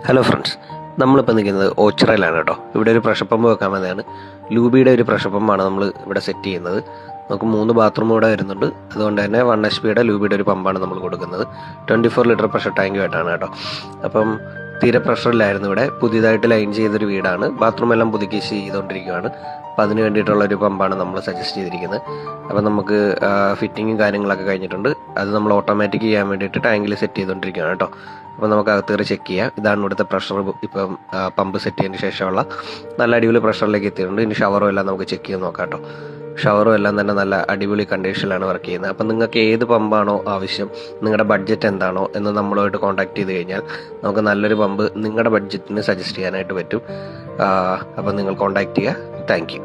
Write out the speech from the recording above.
Hello friends, നമ്മളിപ്പോൾ നിൽക്കുന്നത് ഓച്ചിറയിലാണ് കേട്ടോ. ഇവിടെ ഒരു പ്രഷർ പമ്പ് വെക്കാൻ വന്നതാണ്. ലൂബിയുടെ ഒരു പ്രഷർ പമ്പാണ് നമ്മൾ ഇവിടെ സെറ്റ് ചെയ്യുന്നത്. നമുക്ക് 3 ബാത്റൂം ഇവിടെ വരുന്നുണ്ട്. അതുകൊണ്ട് തന്നെ 1 HP ലൂബിയുടെ ഒരു പമ്പാണ് നമ്മൾ കൊടുക്കുന്നത്. 24 ലിറ്റർ പ്രഷർ ടാങ്കുമായിട്ടാണ് കേട്ടോ. അപ്പം തീരെ പ്രഷറില്ലായിരുന്നു ഇവിടെ. പുതിയതായിട്ട് ലൈൻ ചെയ്തൊരു വീടാണ്. ബാത്റൂം എല്ലാം പുതുക്കി ചെയ്തുകൊണ്ടിരിക്കുകയാണ്. അപ്പോൾ അതിന് വേണ്ടിയിട്ടുള്ള ഒരു പമ്പാണ് നമ്മൾ സജസ്റ്റ് ചെയ്തിരിക്കുന്നത്. അപ്പം നമുക്ക് ഫിറ്റിങ്ങും കാര്യങ്ങളൊക്കെ കഴിഞ്ഞിട്ടുണ്ട്. അത് നമ്മൾ ഓട്ടോമാറ്റിക് ചെയ്യാൻ വേണ്ടിയിട്ട് ടാങ്കിൽ സെറ്റ് ചെയ്തുകൊണ്ടിരിക്കുകയാണ് കേട്ടോ. അപ്പോൾ നമുക്ക് അകത്ത് കയറി ചെക്ക് ചെയ്യാം. ഇതാണ് ഇവിടുത്തെ പ്രഷർ. ഇപ്പം പമ്പ് സെറ്റ് ചെയ്തതിന് ശേഷമുള്ള നല്ല അടിപൊളി പ്രഷറിലേക്ക് എത്തിയിട്ടുണ്ട്. ഇനി ഷവറും എല്ലാം നമുക്ക് ചെക്ക് ചെയ്ത് നോക്കാം കേട്ടോ. ഷവറും എല്ലാം തന്നെ നല്ല അടിപൊളി കണ്ടീഷനിലാണ് വർക്ക് ചെയ്യുന്നത്. അപ്പം നിങ്ങൾക്ക് ഏത് പമ്പാണോ ആവശ്യം, നിങ്ങളുടെ ബഡ്ജറ്റ് എന്താണോ എന്ന് നമ്മളുമായിട്ട് കോൺടാക്ട് ചെയ്ത് കഴിഞ്ഞാൽ നമുക്ക് നല്ലൊരു പമ്പ് നിങ്ങളുടെ ബഡ്ജറ്റിന് സജസ്റ്റ് ചെയ്യാനായിട്ട് പറ്റും. അപ്പം നിങ്ങൾ കോൺടാക്ട് ചെയ്യുക. Thank you.